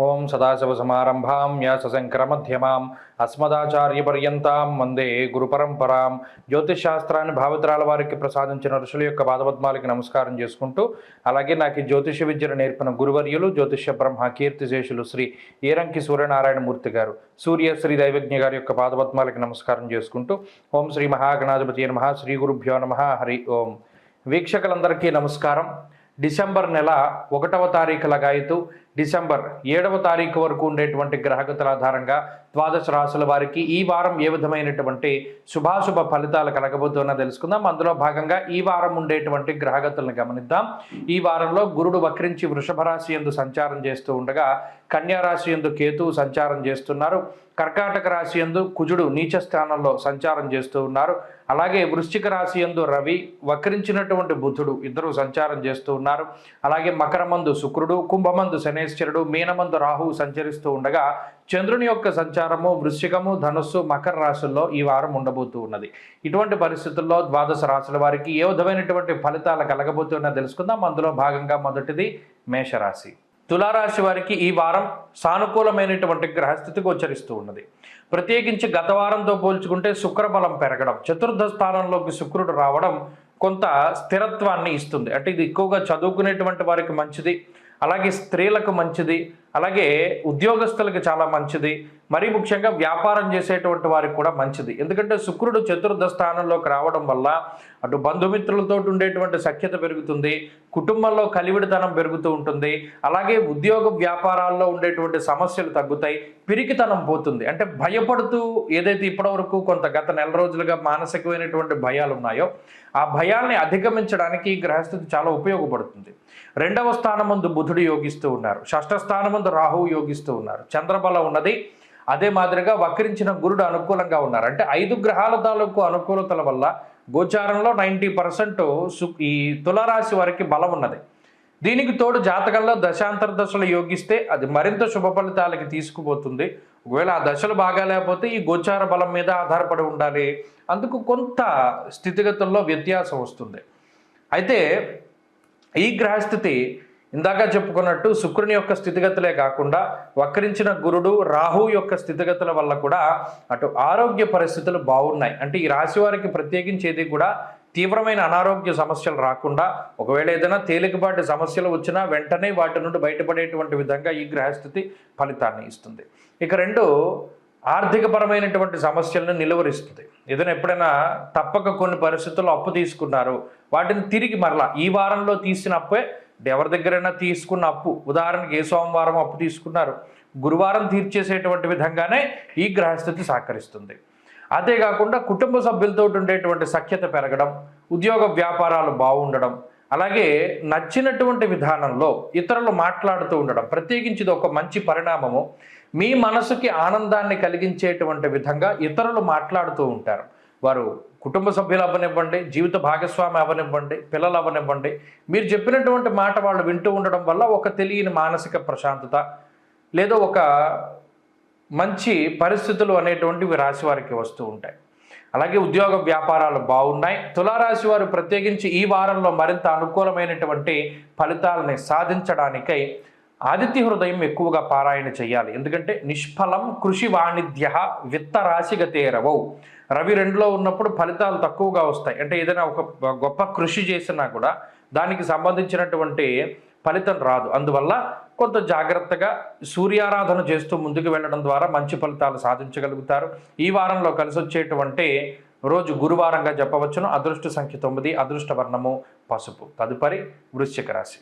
ఓం సదాశివసమారంభాం వ్యాసశంకరమధ్యమాం అస్మదాచార్యపర్యంతాం వందే గురు పరంపరాం. జ్యోతిషశాస్త్రాన్ని భావితరాల వారికి ప్రసాదించిన ఋషుల యొక్క పాదపద్మాలకి నమస్కారం చేసుకుంటూ, అలాగే నాకు ఈ జ్యోతిష విద్యను నేర్పిన గురువర్యులు జ్యోతిష బ్రహ్మ కీర్తిశేషులు శ్రీ ఈరంకి సూర్యనారాయణమూర్తి గారు, సూర్యశ్రీ దైవజ్ఞ గారి యొక్క పాదపద్మాలకి నమస్కారం చేసుకుంటూ, ఓం శ్రీ మహాగణాధిపతి నమః, శ్రీ గురుభ్యో నమః, హరి ఓం. వీక్షకులందరికీ నమస్కారం. డిసెంబర్ నెల 1వ తారీఖు లగాయతు డిసెంబర్ 7వ తారీఖు వరకు ఉండేటువంటి గ్రహగతుల ఆధారంగా ద్వాదశ రాశుల వారికి ఈ వారం ఏ విధమైనటువంటి శుభాశుభ ఫలితాలు కలగబోతున్నా తెలుసుకుందాం. అందులో భాగంగా ఈ వారం ఉండేటువంటి గ్రహగతులను గమనిద్దాం. ఈ వారంలో గురుడు వక్రించి వృషభ రాశి యందు సంచారం చేస్తూ ఉండగా, కన్యా రాశి యందు కేతువు సంచారం చేస్తున్నారు. కర్కాటక రాశి యందు కుజుడు నీచ స్థానంలో సంచారం చేస్తూ ఉన్నారు. అలాగే వృశ్చిక రాశి యందు రవి, వక్రించినటువంటి బుధుడు ఇద్దరు సంచారం చేస్తూ ఉన్నారు. అలాగే మకరమందు శుక్రుడు, కుంభమందు శనేశ్వరుడు, మీనమందు రాహువు సంచరిస్తూ ఉండగా, చంద్రుని యొక్క సంచారము వృశ్చికము, ధనుస్సు, మకర రాశుల్లో ఈ వారం ఉండబోతూ ఉన్నది. ఇటువంటి పరిస్థితుల్లో ద్వాదశ రాశుల వారికి ఏ విధమైనటువంటి ఫలితాలు కలగబోతున్నా తెలుసుకుందాం. అందులో భాగంగా మొదటిది మేషరాశి. తులారాశి వారికి ఈ వారం సానుకూలమైనటువంటి గ్రహస్థితి గోచరిస్తూ ఉన్నది. ప్రత్యేకించి గత వారంతో పోల్చుకుంటే శుక్రబలం పెరగడం, చతుర్థ స్థానంలోకి శుక్రుడు రావడం కొంత స్థిరత్వాన్ని ఇస్తుంది. అంటే ఇది ఎక్కువగా చదువుకునేటువంటి వారికి మంచిది, అలాగే స్త్రీలకు మంచిది, అలాగే ఉద్యోగస్తులకు చాలా మంచిది, మరీ ముఖ్యంగా వ్యాపారం చేసేటువంటి వారికి కూడా మంచిది. ఎందుకంటే శుక్రుడు చతుర్థ స్థానంలోకి రావడం వల్ల అటు బంధుమిత్రులతో ఉండేటువంటి సఖ్యత పెరుగుతుంది, కుటుంబంలో కలివిడితనం పెరుగుతూ ఉంటుంది, అలాగే ఉద్యోగ వ్యాపారాల్లో ఉండేటువంటి సమస్యలు తగ్గుతాయి, పిరికితనం పోతుంది. అంటే భయపడుతూ ఏదైతే ఇప్పటివరకు కొంత గత నెల రోజులుగా మానసికమైనటువంటి భయాలు ఉన్నాయో ఆ భయాల్ని అధిగమించడానికి ఈ గ్రహస్థితి చాలా ఉపయోగపడుతుంది. 2వ స్థానం ముందు బుధుడు యోగిస్తూ ఉన్నారు, 6వ స్థానం ముందు రాహువు యోగిస్తూ ఉన్నారు, చంద్రబలం ఉన్నది. అదే మాదిరిగా వక్రించిన గురుడు అనుకూలంగా ఉన్నారు. అంటే 5 గ్రహాల తాలూకు అనుకూలతల వల్ల గోచారంలో 90% ఈ తులారాశి వారికి బలం ఉన్నది. దీనికి తోడు జాతకంలో దశాంతర దశలు యోగిస్తే అది మరింత శుభ ఫలితాలకి తీసుకుపోతుంది. ఒకవేళ ఆ దశలు బాగా లేకపోతే ఈ గోచార బలం మీద ఆధారపడి ఉండాలి. అందుకు కొంత స్థితిగతుల్లో వ్యత్యాసం వస్తుంది. అయితే ఈ గ్రహస్థితి ఇందాక చెప్పుకున్నట్టు శుక్రుని యొక్క స్థితిగతులే కాకుండా వక్రించిన గురుడు రాహు యొక్క స్థితిగతుల వల్ల కూడా అటు ఆరోగ్య పరిస్థితులు బాగున్నాయి. అంటే ఈ రాశి వారికి ప్రత్యేకించి ఏది కూడా తీవ్రమైన అనారోగ్య సమస్యలు రాకుండా, ఒకవేళ ఏదైనా తేలికపాటి సమస్యలు వచ్చినా వెంటనే వాటి నుండి బయటపడేటువంటి విధంగా ఈ గ్రహస్థితి ఫలితాన్ని ఇస్తుంది. ఇక 2, ఆర్థికపరమైనటువంటి సమస్యలను నిలువరిస్తుంది. ఏదైనా ఎప్పుడైనా తప్పక కొన్ని పరిస్థితుల్లో అప్పు తీసుకున్నారు, వాటిని తిరిగి మరలా ఈ వారంలో తీసిన అప్పే ఎవరి దగ్గరైనా తీసుకున్న అప్పు, ఉదాహరణకి ఏ సోమవారం అప్పు తీసుకున్నారు, గురువారం తీర్చేసేటువంటి విధంగానే ఈ గ్రహస్థితి సహకరిస్తుంది. అంతేకాకుండా కుటుంబ సభ్యులతో ఉండేటువంటి సఖ్యత పెరగడం, ఉద్యోగ వ్యాపారాలు బాగుండడం, అలాగే నచ్చినటువంటి విధానంలో ఇతరులు మాట్లాడుతూ ఉండడం, ప్రత్యేకించి ఇది ఒక మంచి పరిణామము. మీ మనసుకి ఆనందాన్ని కలిగించేటువంటి విధంగా ఇతరులు మాట్లాడుతూ ఉంటారు. వారు కుటుంబ సభ్యులు అవ్వనివ్వండి, జీవిత భాగస్వామి అవ్వనివ్వండి, పిల్లలు అవ్వనివ్వండి, మీరు చెప్పినటువంటి మాట వాళ్ళు వింటూ ఉండడం వల్ల ఒక తెలియని మానసిక ప్రశాంతత లేదా ఒక మంచి పరిస్థితులు అనేటువంటివి రాశి వారికి వస్తూ ఉంటాయి. అలాగే ఉద్యోగ వ్యాపారాలు బాగున్నాయి. తులారాశి వారు ప్రత్యేకించి ఈ వారంలో మరింత అనుకూలమైనటువంటి ఫలితాలని సాధించడానికై ఆదిత్య హృదయం ఎక్కువగా పారాయణ చేయాలి. ఎందుకంటే నిష్ఫలం కృషి వాణిజ్య విత్త రాశిగతేరవౌ. రవి 2లో ఉన్నప్పుడు ఫలితాలు తక్కువగా వస్తాయి. అంటే ఏదైనా ఒక గొప్ప కృషి చేసినా కూడా దానికి సంబంధించినటువంటి ఫలితం రాదు. అందువల్ల కొంత జాగ్రత్తగా సూర్యారాధన చేస్తూ ముందుకు వెళ్ళడం ద్వారా మంచి ఫలితాలు సాధించగలుగుతారు. ఈ వారంలో కలిసి వచ్చేటువంటి రోజు గురువారంగా చెప్పవచ్చును. అదృష్ట సంఖ్య 9, అదృష్ట వర్ణము పసుపు. తదుపరి వృశ్చిక రాశి.